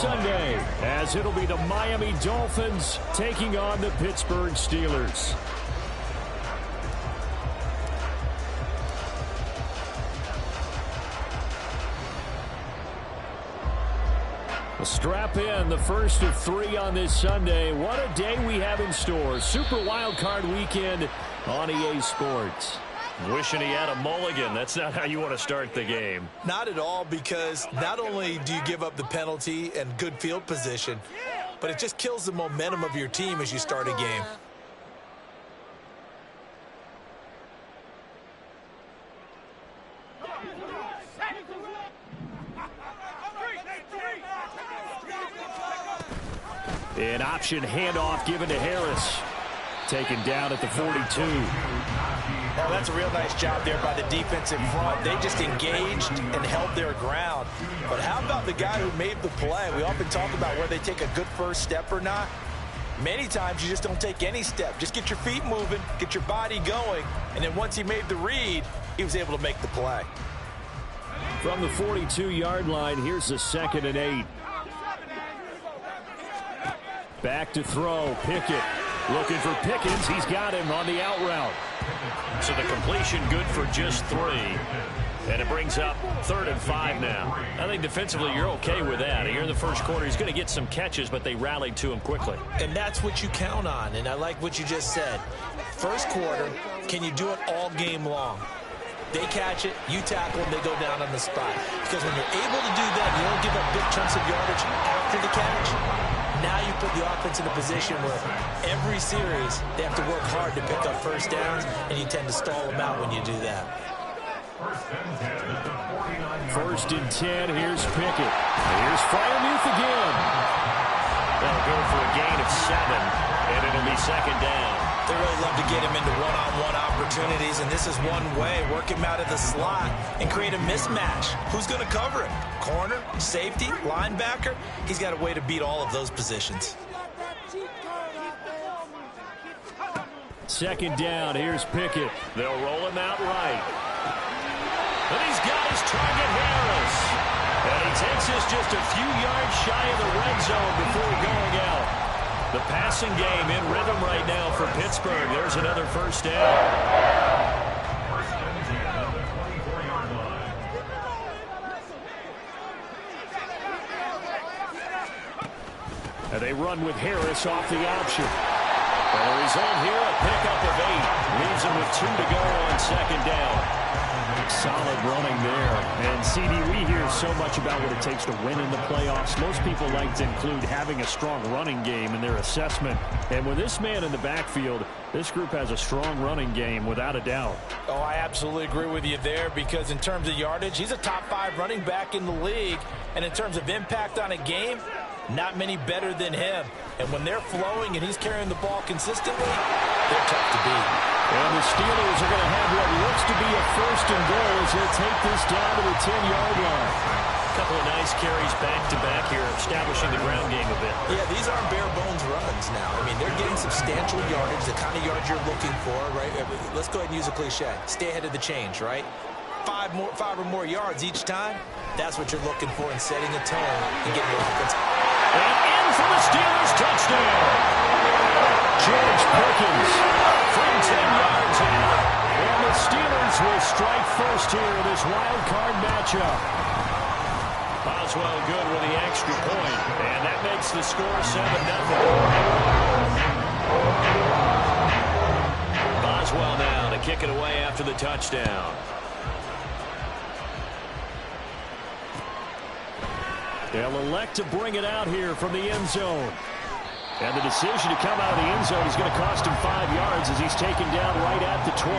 Sunday, as it'll be the Miami Dolphins taking on the Pittsburgh Steelers. Well, strap in, the first of 3 on this Sunday. What a day we have in store. Super Wildcard Weekend on EA Sports. Wishing he had a mulligan. That's not how you want to start the game. Not at all, because not only do you give up the penalty and good field position, but it just kills the momentum of your team as you start a game. An option handoff given to Harris. Taken down at the 42. Now, that's a real nice job there by the defensive front. They just engaged and held their ground. But how about the guy who made the play? We often talk about whether they take a good first step or not. Many times you just don't take any step. Just get your feet moving, get your body going, and then once he made the read, he was able to make the play. From the 42-yard line, here's the 2nd and 8. Back to throw, Pickett. Looking for Pickens. He's got him on the out route. So the completion good for just 3. And it brings up 3rd and 5 now. I think defensively you're okay with that. Here in the first quarter, he's going to get some catches, but they rallied to him quickly. And that's what you count on, and I like what you just said. First quarter, can you do it all game long? They catch it, you tackle them, they go down on the spot. Because when you're able to do that, you don't give up big chunks of yardage after the catch. Now you put the offense in a position where every series they have to work hard to pick up first downs, and you tend to stall them out when you do that. 1st and 10, here's Pickett. Here's Freiermuth again. They'll go for a gain of 7, and it'll be 2nd down. They really love to get him into one-on-one opportunities, and this is one way. Work him out of the slot and create a mismatch. Who's going to cover him? Corner, safety, linebacker? He's got a way to beat all of those positions. 2nd down, here's Pickett. They'll roll him out right. And he's got his target, Harris. And he takes us just a few yards shy of the red zone before going out. The passing game in rhythm right now for Pittsburgh. There's another 1st down. And they run with Harris off the option. The result here, a pickup of 8. Leaves him with 2 to go on 2nd down. Solid running there. And, CD, we hear so much about what it takes to win in the playoffs. Most people like to include having a strong running game in their assessment. And with this man in the backfield, this group has a strong running game without a doubt. Oh, I absolutely agree with you there, because in terms of yardage, he's a top 5 running back in the league. And in terms of impact on a game, not many better than him. And when they're flowing and he's carrying the ball consistently, they're tough to beat. And the Steelers are going to have what looks to be a 1st and goal as they take this down to the 10-yard line. A couple of nice carries back-to-back here, establishing the ground game a bit. Yeah, these aren't bare-bones runs now. I mean, they're getting substantial yardage, the kind of yards you're looking for, right? Let's go ahead and use a cliche. Stay ahead of the change, right? 5 or more yards each time, that's what you're looking for in setting a tone and getting your offense. And in for the Steelers touchdown. George Pickens from 10 yards out. And the Steelers will strike first here in this wild card matchup. Boswell good with the extra point, and that makes the score 7-0. Boswell now to kick it away after the touchdown. They'll elect to bring it out here from the end zone. And the decision to come out of the end zone is going to cost him 5 yards as he's taken down right at the 20.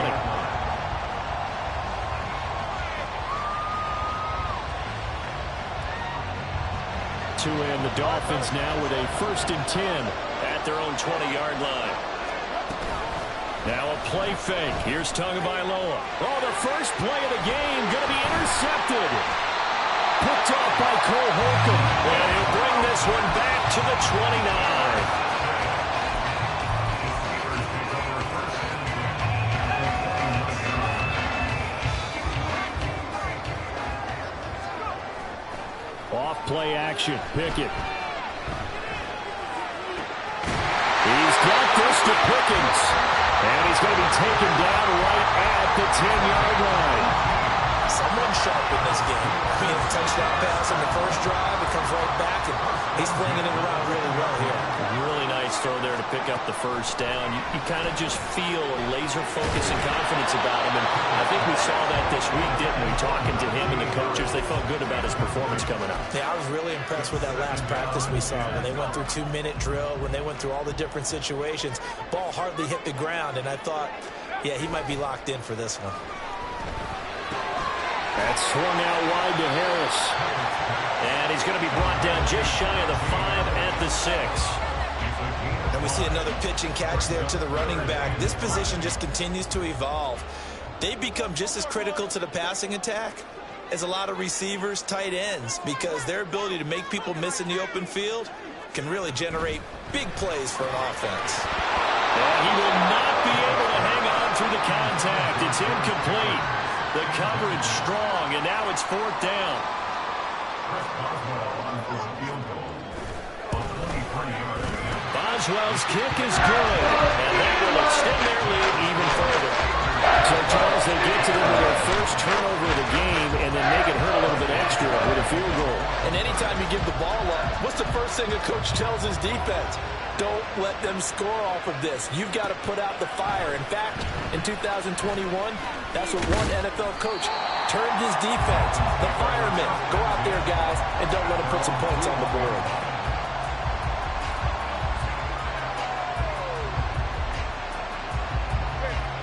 To end the Dolphins now with a 1st and 10 at their own 20-yard line. Now a play fake. Here's Tagovailoa. Oh, the first play of the game going to be intercepted. Picked off by Cole Holcomb. And he'll bring this one back to the 29. Off play action. Pickett. He's got this to Pickens. And he's going to be taken down right at the 10-yard line. Someone sharp in this game. I mean, a touchdown pass on the first drive. It comes right back, and he's flinging it around really well here. Really nice throw there to pick up the first down. You kind of just feel a laser focus and confidence about him, and I think we saw that this week, didn't we? Talking to him and the coaches, they felt good about his performance coming up. Yeah, I was really impressed with that last practice we saw when they went through 2-minute drill, when they went through all the different situations. Ball hardly hit the ground, and I thought, yeah, he might be locked in for this one. That's swung out wide to Harris. And he's going to be brought down just shy of the 5 at the 6. And we see another pitch and catch there to the running back. This position just continues to evolve. They become just as critical to the passing attack as a lot of receivers, tight ends, because their ability to make people miss in the open field can really generate big plays for an offense. And he will not be able to hang on through the contact. It's incomplete. The coverage strong, and now it's 4th down. Boswell's kick is good, and that will extend their lead even further. So, Charles, they get to them with their first turnover of the game and then make it hurt a little bit extra with a field goal. And anytime you give the ball up, what's the first thing a coach tells his defense? Don't let them score off of this. You've got to put out the fire. In fact, in 2021, that's what one NFL coach turned his defense. The firemen. Go out there, guys, and don't let them put some points on the board.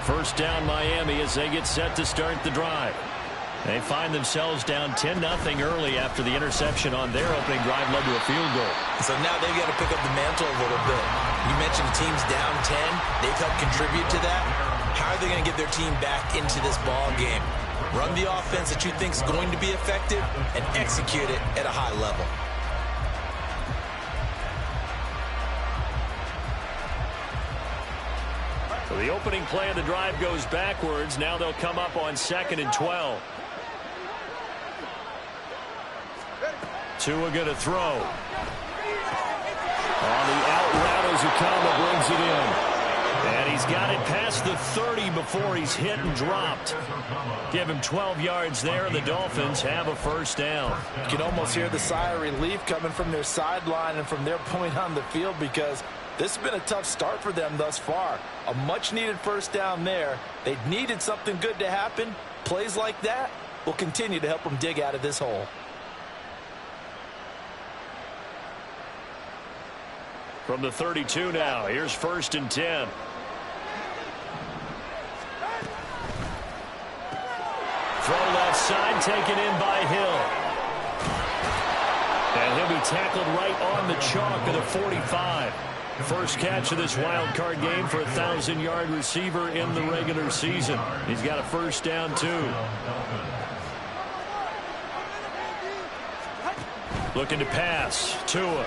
First down Miami as they get set to start the drive. They find themselves down 10-0 early after the interception on their opening drive led to a field goal. So now they've got to pick up the mantle a little bit. You mentioned the team's down 10. They've helped contribute to that. How are they going to get their team back into this ball game? Run the offense that you think is going to be effective and execute it at a high level. So the opening play of the drive goes backwards. Now they'll come up on 2nd and 12. Tua going to throw. On the out route as Okama brings it in. And he's got it past the 30 before he's hit and dropped. Give him 12 yards there, and the Dolphins have a first down. You can almost hear the sigh of relief coming from their sideline and from their point on the field, because this has been a tough start for them thus far. A much-needed first down there. They needed something good to happen. Plays like that will continue to help them dig out of this hole. From the 32 now, here's 1st and 10. Throw left side, taken in by Hill. And he'll be tackled right on the chalk of the 45. First catch of this wild card game for a 1,000-yard receiver in the regular season. He's got a first down, too. Looking to pass. Tua.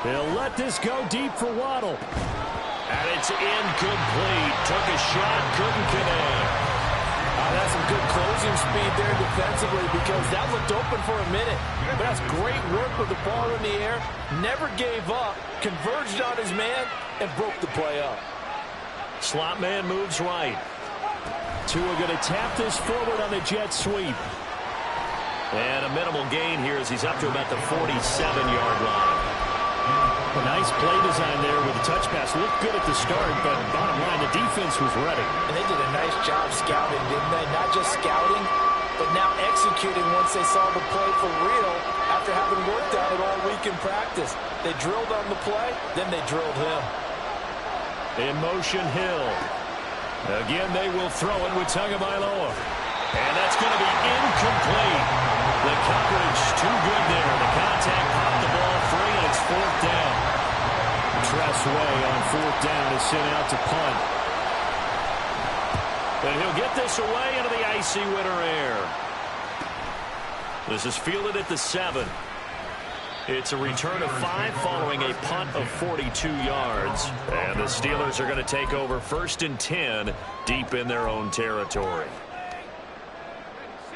He'll let this go deep for Waddle. And it's incomplete. Took a shot, couldn't connect. That's some good closing speed there defensively, because that looked open for a minute. But that's great work with the ball in the air. Never gave up, converged on his man, and broke the play up. Slot man moves right. Tua going to tap this forward on the jet sweep. And a minimal gain here as he's up to about the 47-yard line. A nice play design there with the touch pass. Looked good at the start, but bottom line, the defense was ready. And they did a nice job scouting, didn't they? Not just scouting, but now executing once they saw the play for real after having worked on it all week in practice. They drilled on the play, then they drilled him. In motion, Hill. Again, they will throw it with Tagovailoa. And that's going to be incomplete. The coverage too good there. The contact popped the ball free, and it's 4th down. Tressway on 4th down is sent out to punt. And he'll get this away into the icy winter air. This is fielded at the 7. It's a return of 5 following a punt of 42 yards. And the Steelers are going to take over 1st and 10 deep in their own territory.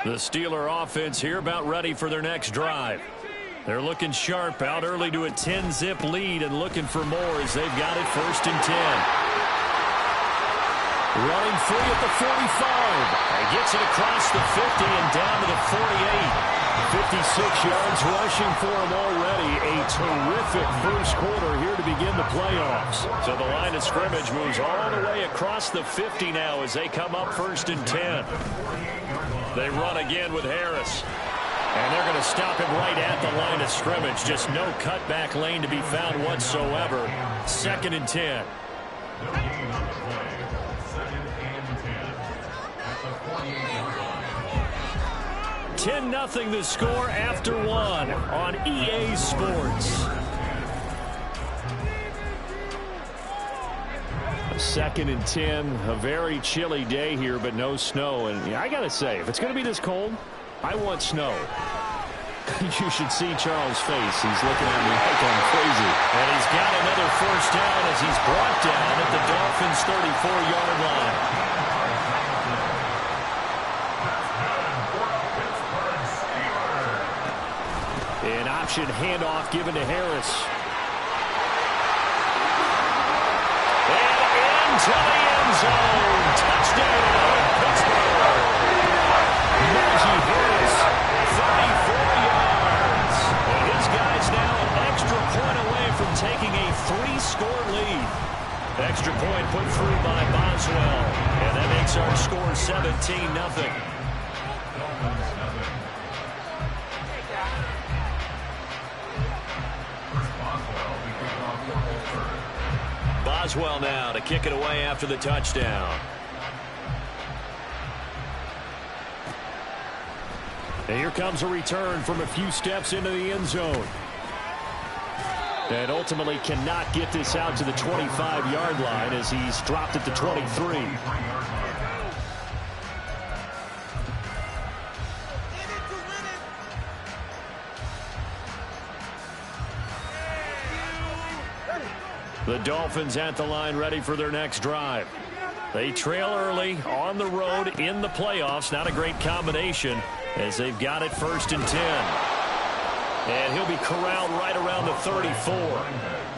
The Steeler offense here about ready for their next drive. They're looking sharp, out early to a 10-zip lead and looking for more as they've got it 1st and 10. Running free at the 45. And gets it across the 50 and down to the 48. 56 yards rushing for him already. A terrific first quarter here to begin the playoffs. So the line of scrimmage moves all the way across the 50 now as they come up 1st and 10. They run again with Harris. And they're going to stop him right at the line of scrimmage. Just no cutback lane to be found whatsoever. 2nd and 10. 10-0 the score after 1 on EA Sports. 2nd and 10. A very chilly day here, but no snow. And I got to say, if it's going to be this cold, I want snow. You should see Charles' face. He's looking at me like I'm crazy. And he's got another 1st down as he's brought down at the Dolphins' 34-yard line. An option handoff given to Harris. And into the end zone. Touchdown, Pittsburgh. Najee Harris, 34 yards. And his guy's now an extra point away from taking a 3-score lead. Extra point put through by Boswell. And that makes our score 17-0. Boswell now to kick it away after the touchdown. And here comes a return from a few steps into the end zone. And ultimately cannot get this out to the 25-yard line as he's dropped at the 23. The Dolphins at the line ready for their next drive. They trail early on the road in the playoffs. Not a great combination as they've got it 1st and 10. And he'll be corralled right around the 34.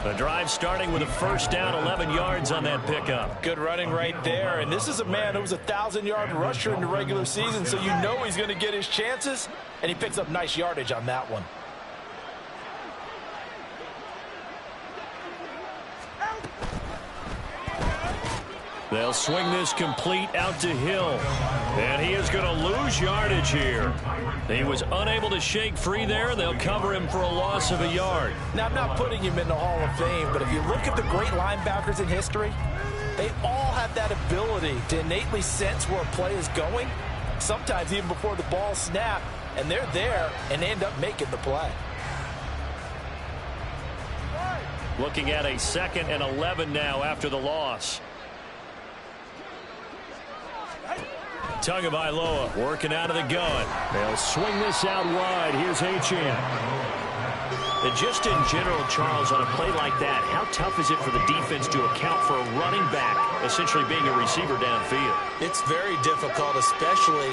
The drive starting with a 1st down, 11 yards on that pickup. Good running right there. And this is a man who was a 1,000-yard rusher in the regular season, so you know he's going to get his chances. And he picks up nice yardage on that one. They'll swing this complete out to Hill. And he is going to lose yardage here. He was unable to shake free there. They'll cover him for a loss of a yard. Now, I'm not putting him in the Hall of Fame, but if you look at the great linebackers in history, they all have that ability to innately sense where a play is going, sometimes even before the ball snapped, and they're there and they end up making the play. Looking at a 2nd and 11 now after the loss. Tagovailoa working out of the gun. They'll swing this out wide. Here's Achane. And just in general, Charles, on a play like that, how tough is it for the defense to account for a running back essentially being a receiver downfield? It's very difficult, especially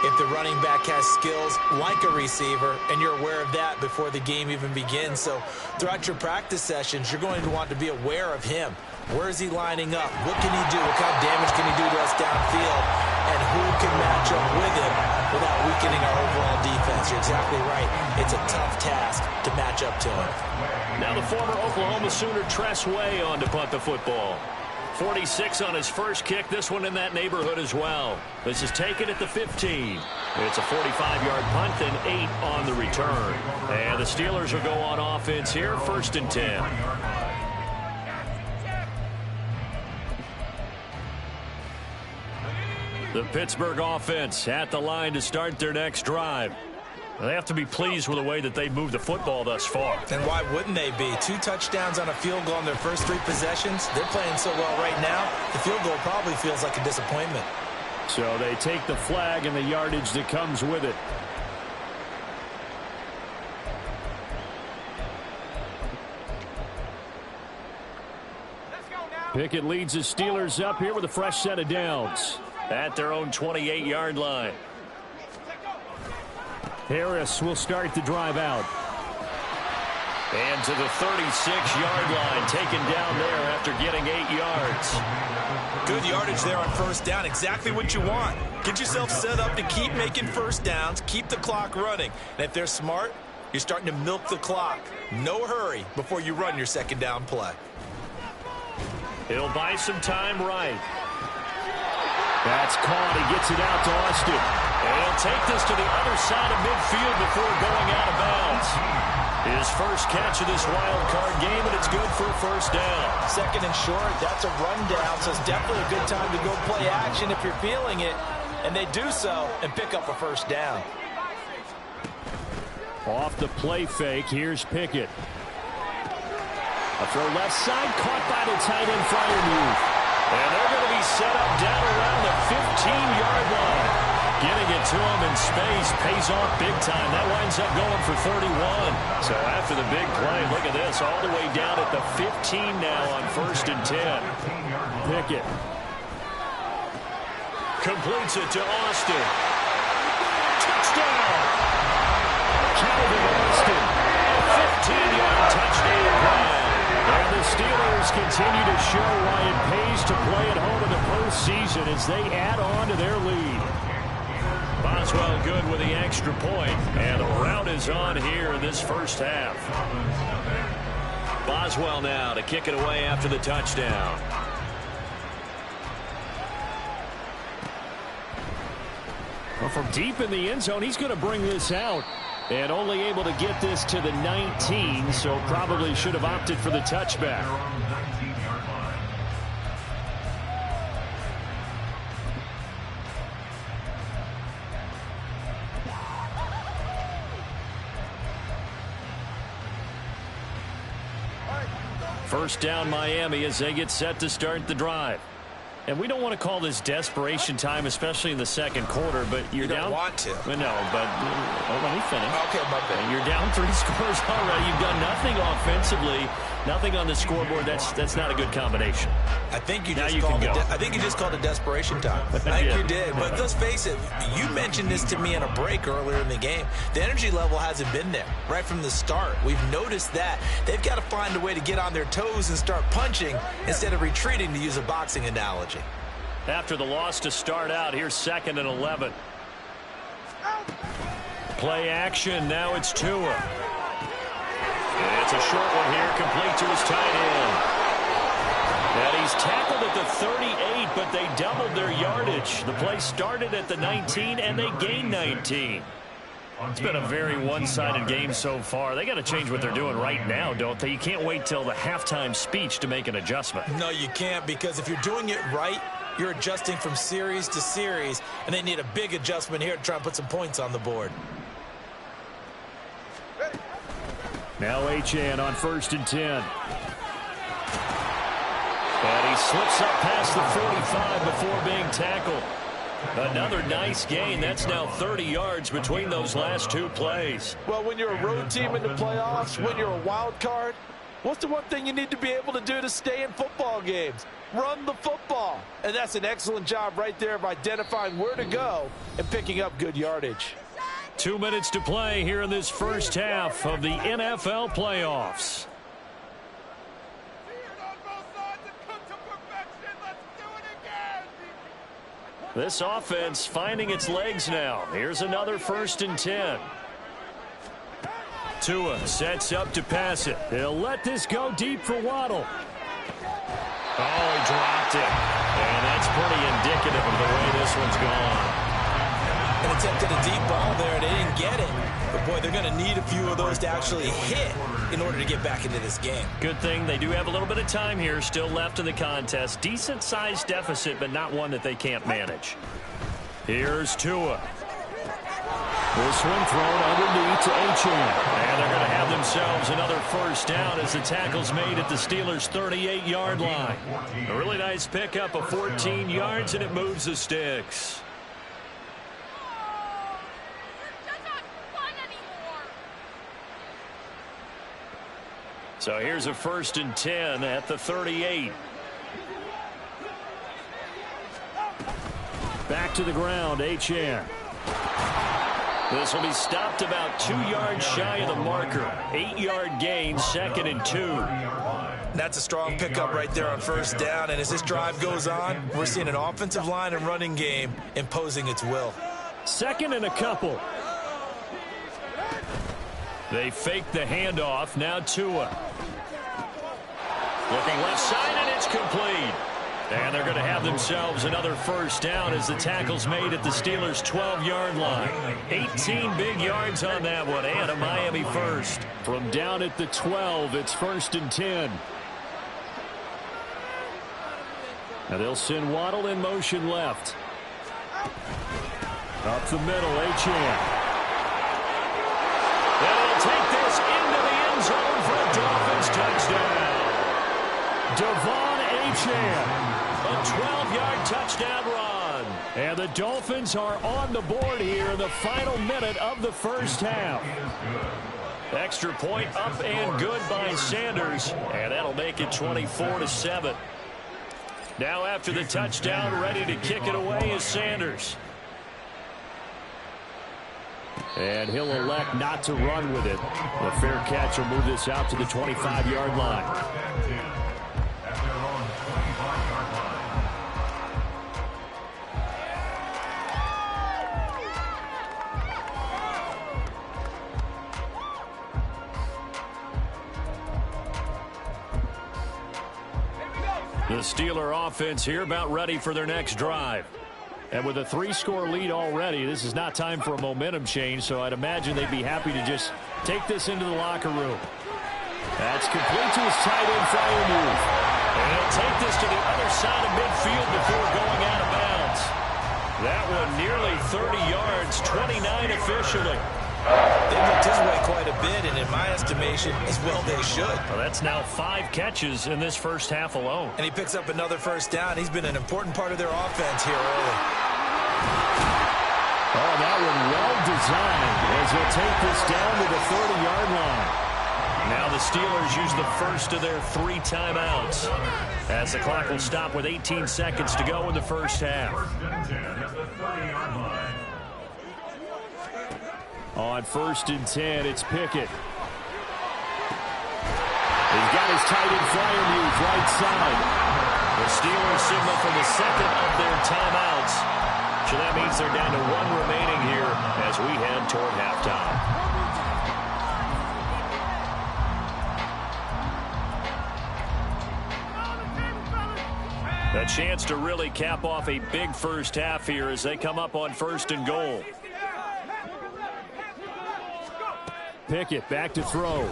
if the running back has skills like a receiver, and you're aware of that before the game even begins. So throughout your practice sessions, you're going to want to be aware of him. Where is he lining up? What can he do? What kind of damage can he do to us downfield? And who can match up with him without weakening our overall defense? You're exactly right. It's a tough task to match up to him. Now the former Oklahoma Sooner Tress Way on to punt the football. 46 on his first kick. This one in that neighborhood as well. This is taken at the 15. It's a 45-yard punt and 8 on the return. And the Steelers will go on offense here, 1st and 10. The Pittsburgh offense at the line to start their next drive. They have to be pleased with the way that they've moved the football thus far. And why wouldn't they be? 2 touchdowns on a field goal in their first 3 possessions. They're playing so well right now, the field goal probably feels like a disappointment. So they take the flag and the yardage that comes with it. Pickett leads the Steelers up here with a fresh set of downs at their own 28-yard line. Harris will start the drive out. And to the 36-yard line, taken down there after getting 8 yards. Good yardage there on first down. Exactly what you want. Get yourself set up to keep making first downs, keep the clock running. And if they're smart, you're starting to milk the clock. No hurry before you run your second down play. He'll buy some time right. That's caught. He gets it out to Austin. And he'll take this to the other side of midfield before going out of bounds. His first catch of this wild card game, and it's good for a first down. Second and short, that's a rundown, so it's definitely a good time to go play action if you're feeling it. And they do so and pick up a first down. Off the play fake, here's Pickett. A throw left side, caught by the tight end Freiermuth. And they're going to be set up down around the 15-yard line. Getting it to him in space pays off big time. That winds up going for 31. So after the big play, look at this, all the way down at the 15 now on 1st and 10. Pickett completes it to Austin. Touchdown! Calvin Austin. 15-yard touchdown run. And the Steelers continue to show why it pays to play at home in the postseason as they add on to their lead. Boswell good with the extra point, and the route is on here in this first half. Boswell now to kick it away after the touchdown. Well, from deep in the end zone, he's going to bring this out. And only able to get this to the 19, so probably should have opted for the touchback. First down Miami as they get set to start the drive. And we don't want to call this desperation time, especially in the second quarter, but you're down. You don't want to. No, but let me finish. Okay, my bad. You're down 3 scores already. You've done nothing offensively, nothing on the scoreboard. That's not a good combination. I think you Now just you called can it. go. I think you just called it desperation time. I think you did. But let's face it. You mentioned this to me in a break earlier in the game. The energy level hasn't been there right from the start. We've noticed that they've got to find a way to get on their toes and start punching instead of retreating, to use a boxing analogy. After the loss to start out, here's 2nd and 11. Play action. Now it's Tua. And it's a short one here, complete to his tight end. And he's tackled at the 38, but they doubled their yardage. The play started at the 19, and they gained 19. It's been a very one-sided game so far. They got to change what they're doing right now, don't they? You can't wait till the halftime speech to make an adjustment. No, you can't, because if you're doing it right, you're adjusting from series to series, and they need a big adjustment here to try and put some points on the board. Now Achane on 1st and 10. And he slips up past the 45 before being tackled. Another nice gain. That's now 30 yards between those last 2 plays. Well, when you're a road team in the playoffs, when you're a wild card, what's the one thing you need to be able to do to stay in football games? Run the football. And that's an excellent job right there of identifying where to go and picking up good yardage. 2 minutes to play here in this first half of the NFL playoffs. This offense finding its legs now. Here's another 1st and 10. Tua sets up to pass it. He'll let this go deep for Waddle. Oh, he dropped it. And that's pretty indicative of the way this one's gone. An attempt at a deep ball there. They didn't get it. But, boy, they're going to need a few of those to actually hit in order to get back into this game. Good thing they do have a little bit of time here still left in the contest. Decent-sized deficit, but not one that they can't manage. Here's Tua. This one thrown underneath to Achane. And they're going to have themselves another first down as the tackle's made at the Steelers' 38-yard line. A really nice pickup of 14 yards, and it moves the sticks. So here's a 1st and 10 at the 38. Back to the ground, Achane. This will be stopped about 2 yards shy of the marker. 8-yard gain, 2nd and 2. That's a strong pickup right there on first down. And as this drive goes on, we're seeing an offensive line and running game imposing its will. 2nd and a couple. They fake the handoff. Now Tua. Looking left side, and it's complete. And they're going to have themselves another first down as the tackle's made at the Steelers' 12-yard line. 18 big yards on that one, and a Miami first. From down at the 12, it's 1st and 10. Now they'll send Waddle in motion left. Up the middle, Achane. And he'll take this into the end zone for a Dolphins touchdown. Devon Achane. A 12-yard touchdown run. And the Dolphins are on the board here in the final minute of the first half. Extra point up and good by Sanders. And that'll make it 24-7. Now after the touchdown, ready to kick it away is Sanders. And he'll elect not to run with it. The fair catch will move this out to the 25-yard line. The Steeler offense here about ready for their next drive. And with a 3-score lead already, this is not time for a momentum change, so I'd imagine they'd be happy to just take this into the locker room. That's complete to his tight end Freiermuth. And he'll take this to the other side of midfield before going out of bounds. That one nearly 30 yards, 29 officially. They looked his way quite a bit, and in my estimation, as well they should. Well, that's now 5 catches in this first half alone. And he picks up another first down. He's been an important part of their offense here early. Oh, that one well designed as he'll take this down to the 30-yard line. Now the Steelers use the first of their 3 timeouts as the clock will stop with 18 seconds to go in the first half. On 1st and 10, it's Pickett. He's got his tight end Freiermuth right side. The Steelers signal for the second of their timeouts. So that means they're down to 1 remaining here as we head toward halftime. A chance to really cap off a big first half here as they come up on 1st and goal. Pickett back to throw.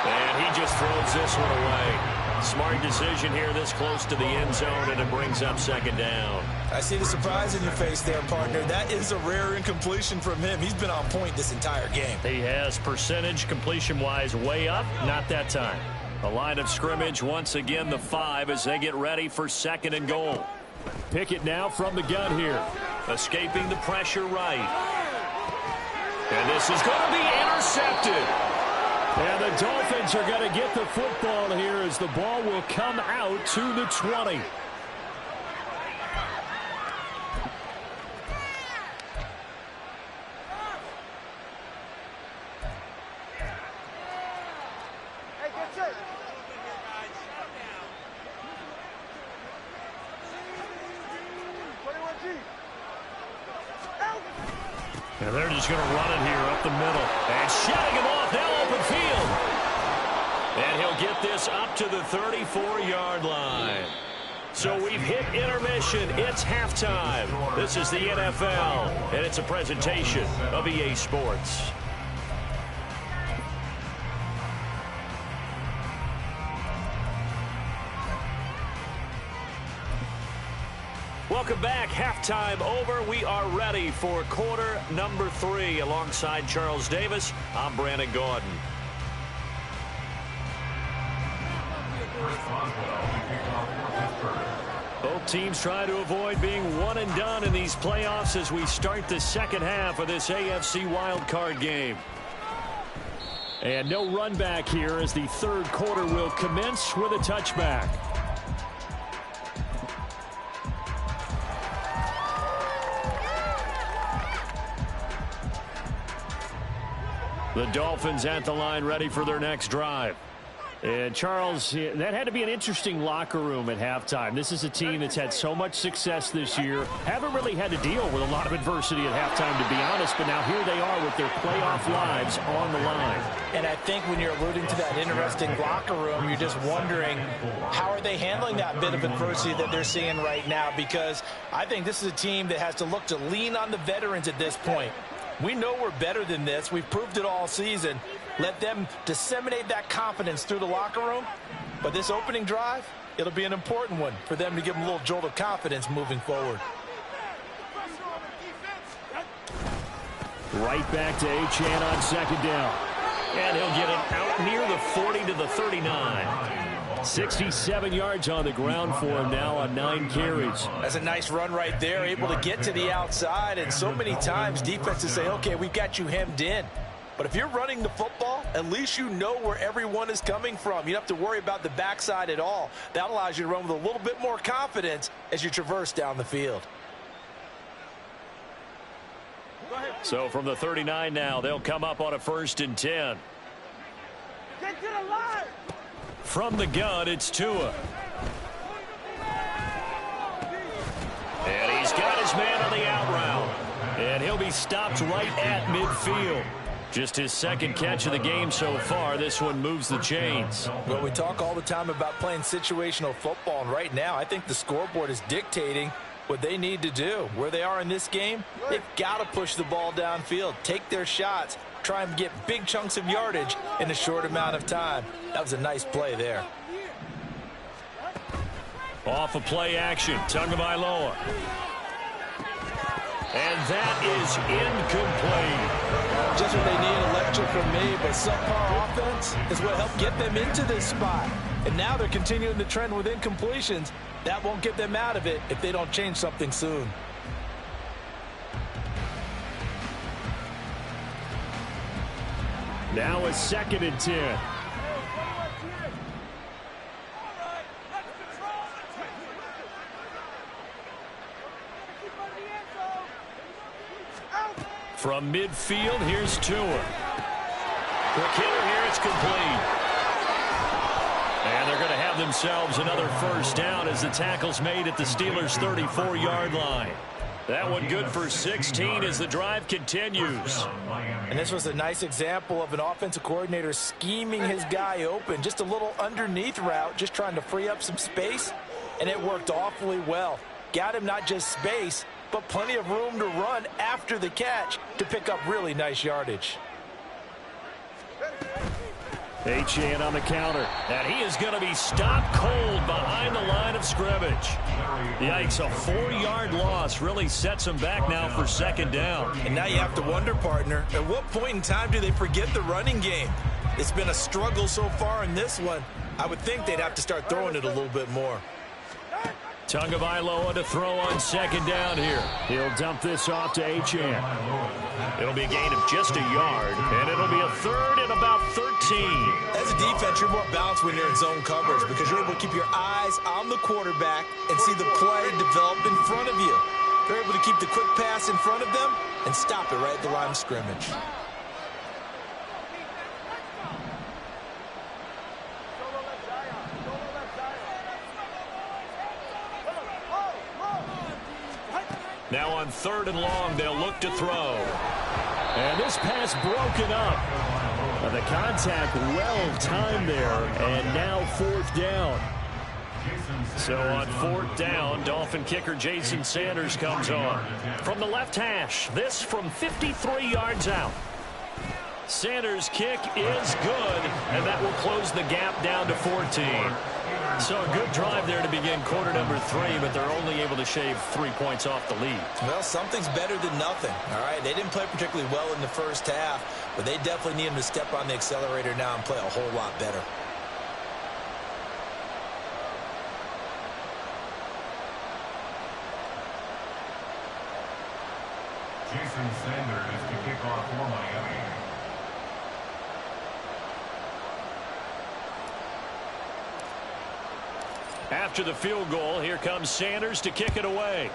And he just throws this one away. Smart decision here this close to the end zone, and it brings up 2nd down. I see the surprise in your face there, partner. That is a rare incompletion from him. He's been on point this entire game. He has percentage completion-wise way up. Not that time. The line of scrimmage once again the 5 as they get ready for 2nd and goal. Pickett now from the gun here. Escaping the pressure right. And this is going to be intercepted. And the Dolphins are going to get the football here as the ball will come out to the 20. And they're just going to run it here up the middle. And shutting him off, now open field. And he'll get this up to the 34-yard line. So we've hit intermission. It's halftime. This is the NFL, and it's a presentation of EA Sports. Welcome back. Halftime over. We are ready for quarter number 3. Alongside Charles Davis, I'm Brandon Gordon. Both teams try to avoid being one and done in these playoffs as we start the second half of this AFC wildcard game. And no run back here as the 3rd quarter will commence with a touchback. The Dolphins at the line ready for their next drive. And, Charles, that had to be an interesting locker room at halftime. This is a team that's had so much success this year. Haven't really had to deal with a lot of adversity at halftime, to be honest. But now here they are with their playoff lives on the line. And I think when you're alluding to that interesting locker room, you're just wondering, how are they handling that bit of adversity that they're seeing right now? Because I think this is a team that has to look to lean on the veterans at this point. We know we're better than this. We've proved it all season. Let them disseminate that confidence through the locker room. But this opening drive, it'll be an important one for them to give them a little jolt of confidence moving forward. Right back to Achane on second down. And he'll get it out near the 40 to the 39. 67 yards on the ground for him now on 9 carries. That's a nice run right there, able to get to the outside. And so many times defenses say, okay, we've got you hemmed in. But if you're running the football, at least you know where everyone is coming from. You don't have to worry about the backside at all. That allows you to run with a little bit more confidence as you traverse down the field. So from the 39 now, they'll come up on a 1st and 10. Get to the line. From the gun, it's Tua. And he's got his man on the out route. And he'll be stopped right at midfield. Just his second catch of the game so far. This one moves the chains. Well, we talk all the time about playing situational football, and right now I think the scoreboard is dictating what they need to do. Where they are in this game, they've got to push the ball downfield, take their shots, try and get big chunks of yardage in a short amount of time. That was a nice play there. Off of play action, Tagovailoa. And that is incomplete. Just what they need, a lecture from me, but subpar offense is what helped get them into this spot. And now they're continuing the trend with incompletions. That won't get them out of it if they don't change something soon. Now a 2nd and 10. From midfield, here's Tua. Quick hitter here, it's complete. And they're going to have themselves another 1st down as the tackle's made at the Steelers' 34-yard line. That one good for 16 as the drive continues. And this was a nice example of an offensive coordinator scheming his guy open. Just a little underneath route, just trying to free up some space. And it worked awfully well. Got him not just space, but plenty of room to run after the catch to pick up really nice yardage. Achane on the counter. And he is going to be stopped cold behind the line of scrimmage. Yikes, a 4-yard loss really sets him back now for 2nd down. And now you have to wonder, partner, at what point in time do they forget the running game? It's been a struggle so far in this one. I would think they'd have to start throwing it a little bit more. Tagovailoa to throw on 2nd down here. He'll dump this off to Achane. It'll be a gain of just a yard, and it'll be a 3rd and about 13. As a defense, you're more balanced when you're in zone coverage because you're able to keep your eyes on the quarterback and see the play develop in front of you. They're able to keep the quick pass in front of them and stop it right at the line of scrimmage. Now on 3rd and long, they'll look to throw. And this pass broken up. The contact well timed there, and now 4th down. So on 4th down, Dolphin kicker Jason Sanders comes on. From the left hash, this from 53 yards out. Sanders' kick is good, and that will close the gap down to 14. So a good drive there to begin quarter number 3, but they're only able to shave 3 points off the lead. Well, something's better than nothing, all right? They didn't play particularly well in the first half, but they definitely need them to step on the accelerator now and play a whole lot better. Jason Sanders to kick off for Miami. After the field goal, here comes Sanders to kick it away.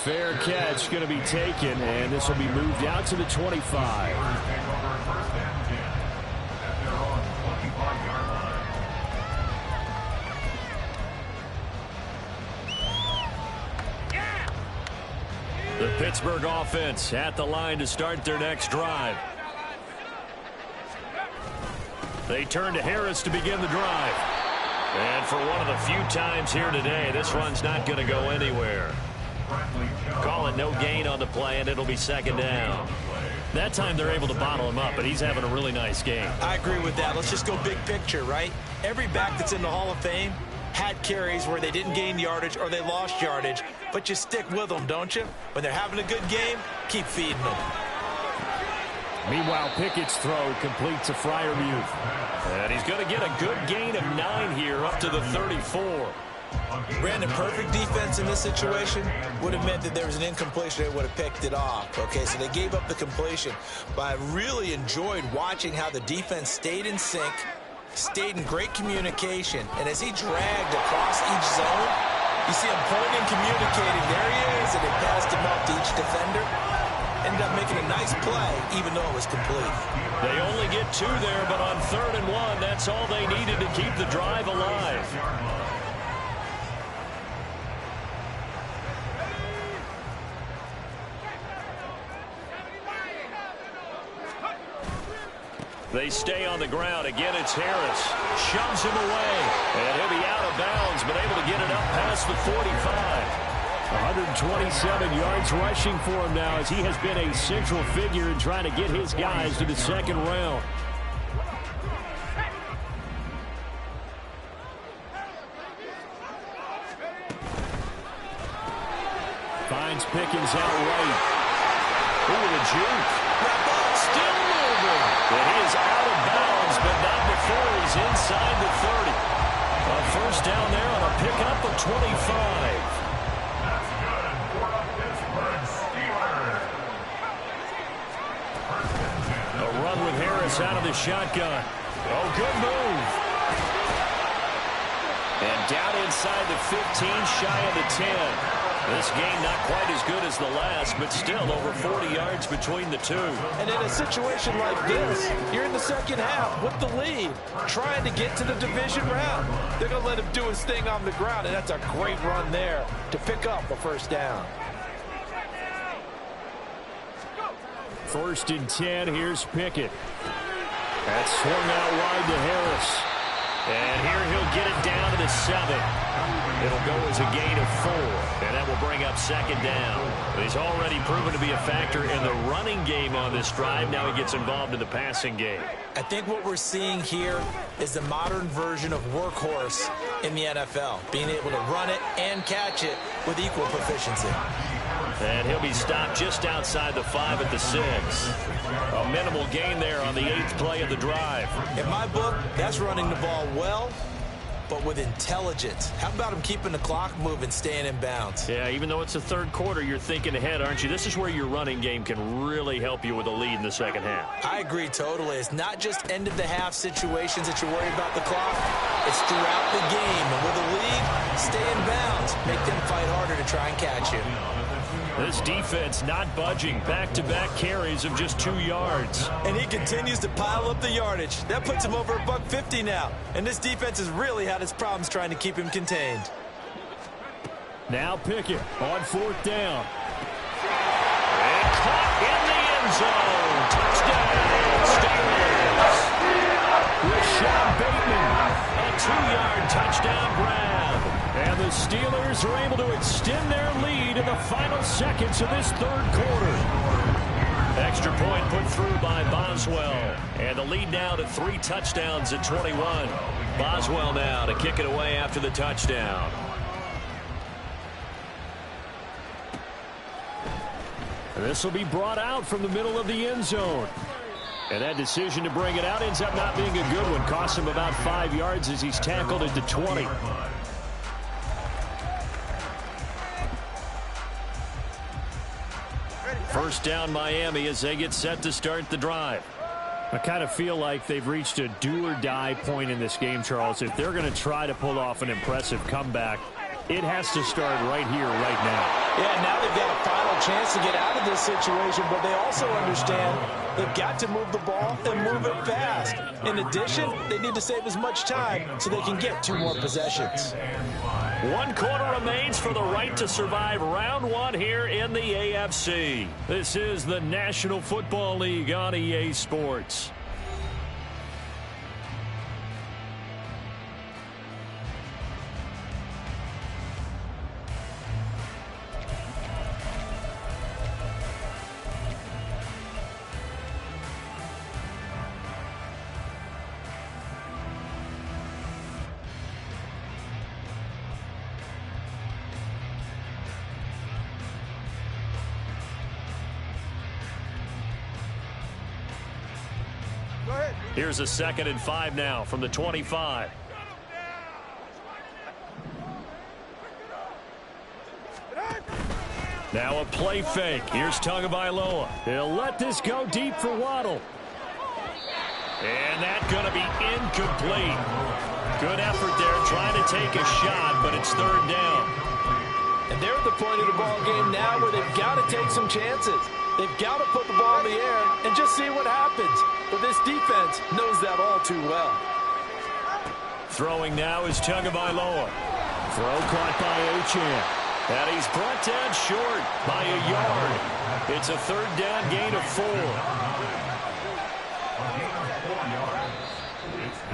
Fair catch going to be taken, and this will be moved out to the 25. The Pittsburgh offense at the line to start their next drive. They turn to Harris to begin the drive. And for one of the few times here today, this run's not going to go anywhere. Call it no gain on the play, and it'll be second down. That time they're able to bottle him up, but he's having a really nice game. I agree with that. Let's just go big picture, right? Every back that's in the Hall of Fame had carries where they didn't gain yardage or they lost yardage, but you stick with them, don't you? When they're having a good game, keep feeding them. Meanwhile, Pickett's throw complete to Freiermuth. And he's going to get a good gain of 9 here up to the 34. Brandon, perfect defense in this situation would have meant that there was an incompletion. They would have picked it off. Okay, so they gave up the completion. But I really enjoyed watching how the defense stayed in sync, stayed in great communication. And as he dragged across each zone, you see him pointing, communicating. There he is, and they passed him up to each defender. Ended up making a nice play, even though it was complete. They only get 2 there, but on 3rd and 1, that's all they needed to keep the drive alive. They stay on the ground. Again, it's Harris. Shoves him away. And he'll be out of bounds, but able to get it up past the 45. 127 yards rushing for him now, as he has been a central figure in trying to get his guys to the second round. Finds Pickens out right. Ooh, the juke. Still moving. It is out of bounds, but not before he's inside the 30. A first down there on a pickup of 25. A run with Harris out of the shotgun. Oh, good move. And down inside the 15, shy of the 10. This game not quite as good as the last, but still over 40 yards between the two. And in a situation like this, you're in the second half with the lead, trying to get to the division round. They're going to let him do his thing on the ground, and that's a great run there to pick up a first down. 1st and 10, here's Pickett. That's swung out wide to Harris. And here he'll get it down to the 7. It'll go as a gain of 4, and that will bring up second down. He's already proven to be a factor in the running game on this drive. Now he gets involved in the passing game. I think what we're seeing here is the modern version of workhorse in the NFL, being able to run it and catch it with equal proficiency. And he'll be stopped just outside the 5 at the 6. A minimal gain there on the 8th play of the drive. In my book, that's running the ball well, but with intelligence. How about him keeping the clock moving, staying in bounds? Yeah, even though it's the 3rd quarter, you're thinking ahead, aren't you? This is where your running game can really help you with a lead in the second half. I agree totally. It's not just end-of-the-half situations that you're worried about the clock. It's throughout the game. And with a lead, stay in bounds. Make them fight harder to try and catch you. This defense not budging. Back-to-back carries of just 2 yards. And he continues to pile up the yardage. That puts him over $150 now. And this defense has really had its problems trying to keep him contained. Now Pickett on 4th down. And caught in the end zone. Touchdown, Steelers. Rashad Bateman. A 2-yard touchdown grab. And the Steelers are able to extend their lead in the final seconds of this 3rd quarter. Extra point put through by Boswell. And the lead now to 3 touchdowns at 21. Boswell now to kick it away after the touchdown. This will be brought out from the middle of the end zone. And that decision to bring it out ends up not being a good one. Costs him about 5 yards as he's tackled at the 20. First down Miami as they get set to start the drive. I kind of feel like they've reached a do-or-die point in this game, Charles. If they're going to try to pull off an impressive comeback, It has to start right here, right now. Yeah, now they've got a final chance to get out of this situation, but they also understand they've got to move the ball and move it fast. In addition, they need to save as much time so they can get 2 more possessions. 1 quarter remains for the right to survive round 1 here in the AFC. This is the National Football League on EA Sports. Here's a 2nd and 5 now from the 25. Now a play fake. Here's Tagovailoa. He'll let this go deep for Waddle. And that's going to be incomplete. Good effort there trying to take a shot, but it's 3rd down. And they're at the point of the ball game now where they've got to take some chances. They've got to put the ball in the air and just see what happens. But this defense knows that all too well. Throwing now is Tagovailoa. Throw caught by Achane. And he's brought down short by a yard. It's a 3rd down gain of 4.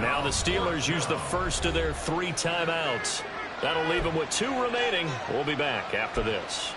Now the Steelers use the first of their 3 timeouts. That'll leave them with 2 remaining. We'll be back after this.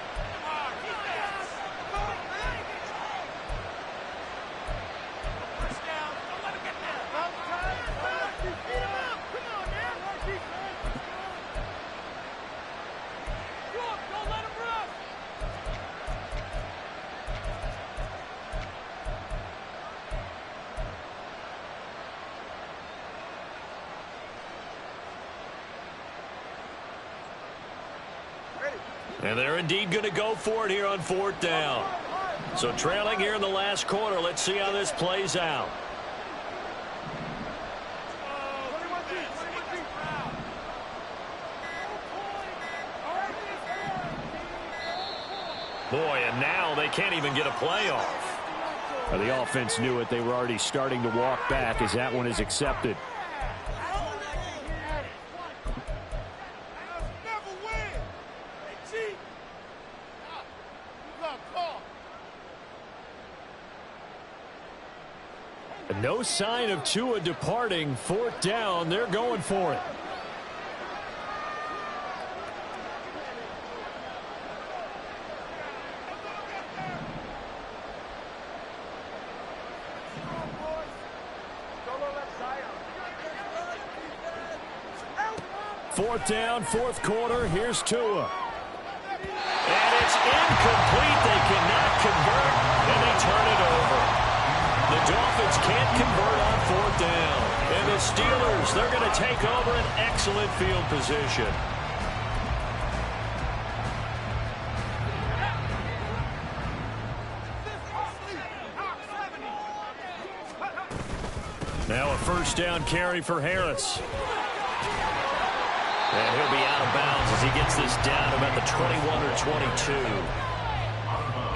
And they're indeed going to go for it here on 4th down. So trailing here in the last quarter. Let's see how this plays out. Boy, and now they can't even get a play off. Well, the offense knew it. They were already starting to walk back as that one is accepted. No sign of Tua departing. 4th down. They're going for it. Fourth down, 4th quarter. Here's Tua. And it's incomplete. They cannot convert, and they turn it over. The Dolphins can't convert on 4th down. And the Steelers, they're going to take over an excellent field position. Now a 1st down carry for Harris. And he'll be out of bounds as he gets this down about the 21 or 22.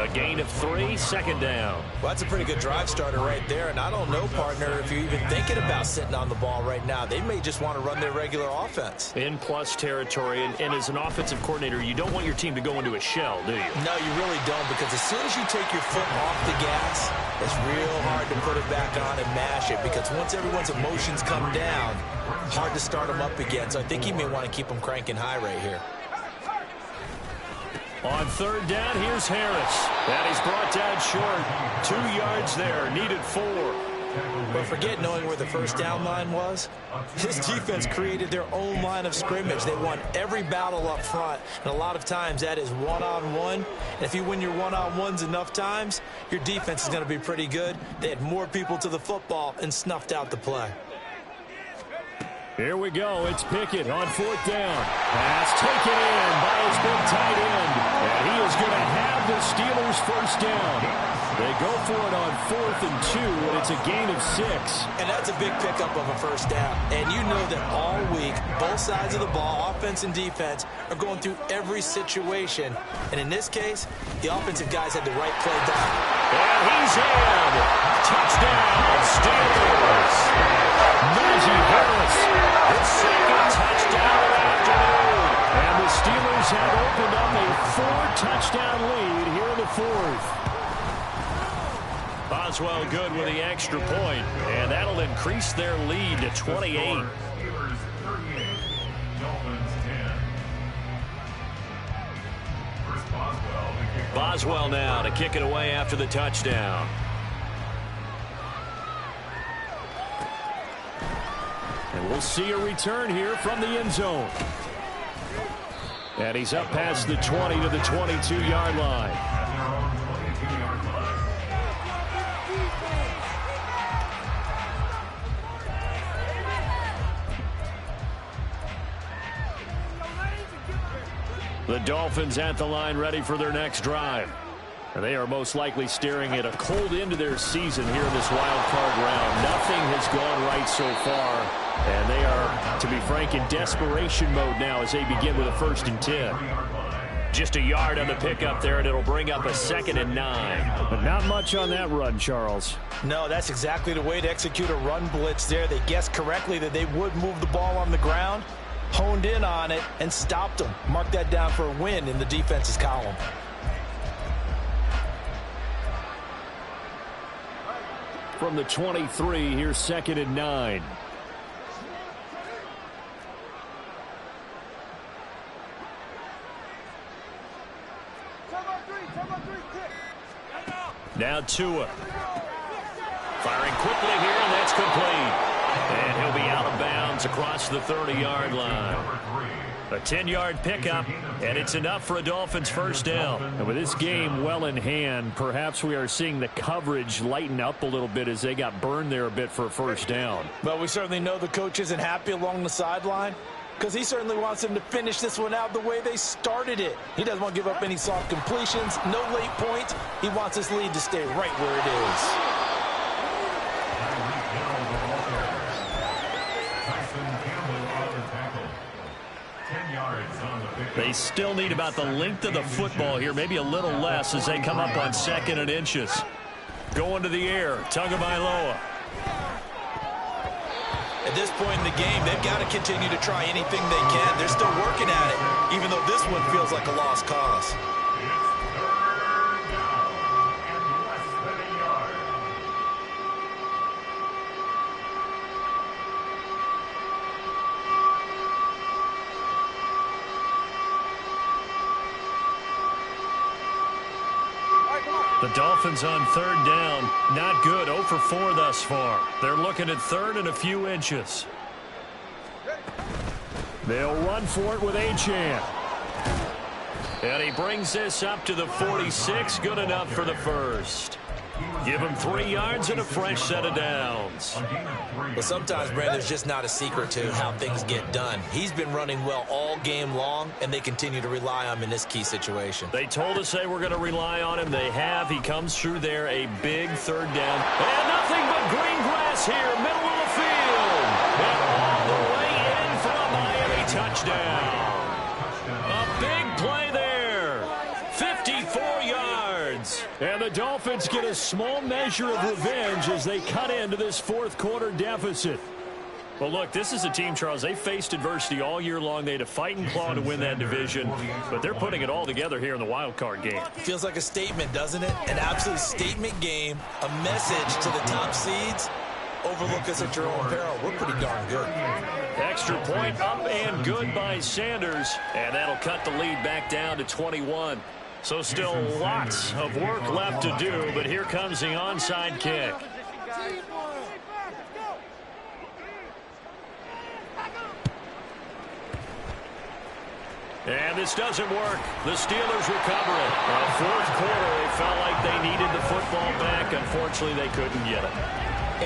A gain of 3, 2nd down. Well, that's a pretty good drive starter right there. And I don't know, partner, if you're even thinking about sitting on the ball right now. They may just want to run their regular offense. In plus territory. And as an offensive coordinator, you don't want your team to go into a shell, do you? No, you really don't, because as soon as you take your foot off the gas, it's real hard to put it back on and mash it, because once everyone's emotions come down, hard to start them up again. So I think you may want to keep them cranking high right here. On 3rd down, here's Harris. And he's brought down short. 2 yards there, needed 4. But forget knowing where the 1st down line was. This defense created their own line of scrimmage. They won every battle up front, and a lot of times that is one-on-one. And if you win your one-on-ones enough times, your defense is going to be pretty good. They had more people to the football and snuffed out the play. Here we go. It's Pickett on 4th down. Pass taken in by his big tight end. And And he is going to have the Steelers first down. They go for it on 4th and 2, and it's a gain of 6. And that's a big pickup of a first down. And you know that all week, both sides of the ball, offense and defense, are going through every situation. And in this case, the offensive guys had the right play down. And he's in. Touchdown, Steelers. Najee Harris, his second touchdown of the afternoon. And the Steelers have opened up a 4-touchdown lead here in the 4th. Boswell good with the extra point, and that'll increase their lead to 28. Boswell now to kick it away after the touchdown. And we'll see a return here from the end zone. And he's up past the 20 to the 22-yard line. The Dolphins at the line ready for their next drive. And they are most likely staring at a cold end to their season here in this wild card round. Nothing has gone right so far. And they are, to be frank, in desperation mode now as they begin with a 1st and 10. Just a yard on the pickup there, and it'll bring up a 2nd and 9. But not much on that run, Charles. No, that's exactly the way to execute a run blitz there. They guessed correctly that they would move the ball on the ground, honed in on it, and stopped them. Mark that down for a win in the defense's column. From the 23, here's 2nd and 9. Now Tua. Firing quickly here, and that's complete. And he'll be out of bounds across the 30-yard line. A 10-yard pickup, and it's enough for a Dolphins first down. And with this game well in hand, perhaps we are seeing the coverage lighten up a little bit as they got burned there a bit for a first down. But we certainly know the coach isn't happy along the sideline because he certainly wants them to finish this one out the way they started it. He doesn't want to give up any soft completions, no late points. He wants this lead to stay right where it is. They still need about the length of the football here, maybe a little less as they come up on 2nd and inches. Going to the air, Tagovailoa. At this point in the game, they've got to continue to try anything they can. They're still working at it, even though this one feels like a lost cause. The Dolphins on 3rd down. Not good. 0 for 4 thus far. They're looking at 3rd and a few inches. They'll run for it with Achane. And he brings this up to the 46. Good enough for the first. Give him 3 yards and a fresh set of downs. But sometimes, Brandon, there's just not a secret to how things get done. He's been running well all game long, and they continue to rely on him in this key situation. They told us they were going to rely on him. They have. He comes through there, a big 3rd down. And nothing but green grass here, middle of the field. And all the way in for a Miami touchdown. A big play there. 54 yards. And the Dolphins get a small measure of revenge as they cut into this 4th quarter deficit. Well, look, this is a team, Charles, they faced adversity all year long. They had to fight and claw to win that division, but they're putting it all together here in the wild card game. Feels like a statement, doesn't it? An absolute statement game, a message to the top seeds. Overlook us at your own peril. We're pretty darn good. Extra point up and good by Sanders, and that'll cut the lead back down to 21. So still lots of work left to do, but here comes the onside kick. And this doesn't work. The Steelers recover it. 4th quarter, they felt like they needed the football back. Unfortunately, they couldn't get it.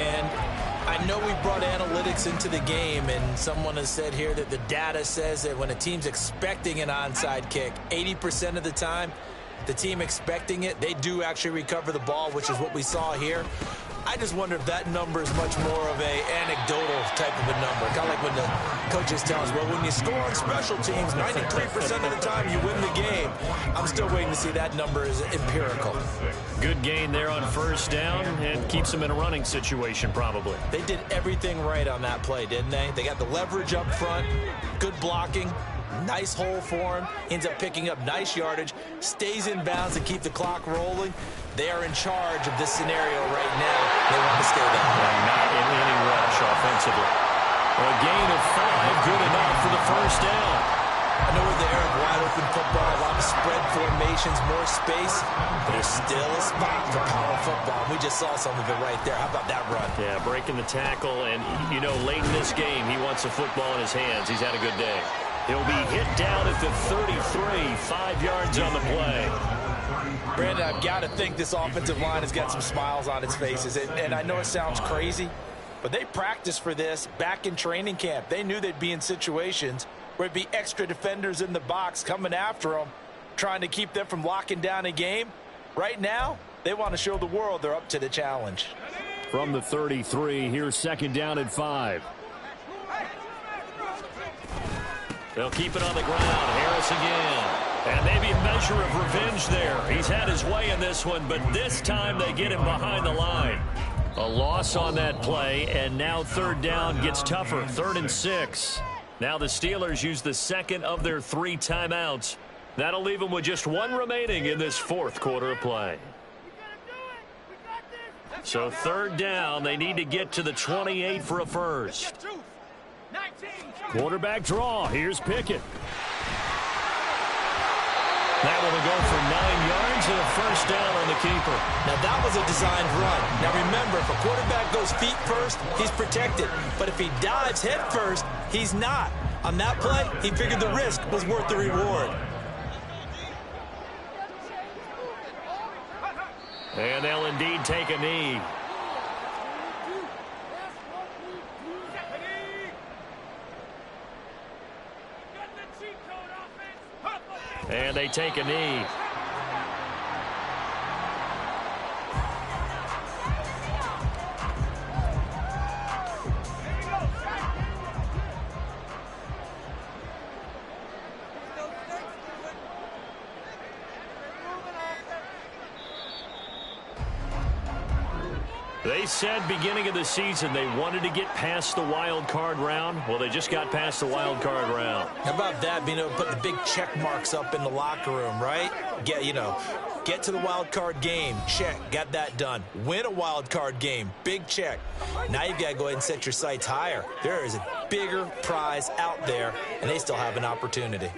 And I know we brought analytics into the game, and someone has said here that the data says that when a team's expecting an onside kick, 80% of the time, the team expecting it, they do actually recover the ball, which is what we saw here. I just wonder if that number is much more of a anecdotal type of a number. Kind of like when the coaches tell us, well, when you score on special teams, 93% of the time you win the game. I'm still waiting to see that number is empirical. Good gain there on first down and keeps them in a running situation probably. They did everything right on that play, didn't they? They got the leverage up front, good blocking, nice hole for him, ends up picking up nice yardage, stays in bounds to keep the clock rolling. They are in charge of this scenario right now. They want to stay that way. Not in any rush offensively. A gain of 5, good enough for the first down. I know with the era of wide open football, a lot of spread formations, more space, but there's still a spot for power football. We just saw some of it right there. How about that run? Yeah, breaking the tackle, and, you know, late in this game, he wants the football in his hands. He's had a good day. He'll be hit down at the 33, 5 yards on the play. Brandon, I've got to think this offensive line has got some smiles on its faces. And I know it sounds crazy, but they practiced for this back in training camp. They knew they'd be in situations where it'd be extra defenders in the box coming after them, trying to keep them from locking down a game. Right now, they want to show the world they're up to the challenge. From the 33, here's second down at 5. They'll keep it on the ground. Harris again. And maybe a measure of revenge there. He's had his way in this one, but this time they get him behind the line. A loss on that play, and now third down gets tougher. 3rd and 6. Now the Steelers use the second of their 3 timeouts. That'll leave them with just 1 remaining in this 4th quarter of play. So third down, they need to get to the 28 for a first. Quarterback draw. Here's Pickett. That one will go for 9 yards and a first down on the keeper. Now, that was a designed run. Now, remember, if a quarterback goes feet first, he's protected. But if he dives head first, he's not. On that play, he figured the risk was worth the reward. And they'll indeed take a knee. And they take a knee. They said beginning of the season they wanted to get past the wild card round. Well, they just got past the wild card round. How about that, being able to put the big check marks up in the locker room, right? Get to the wild card game, check, got that done. Win a wild card game, big check. Now you've got to go ahead and set your sights higher. There is a bigger prize out there, and they still have an opportunity.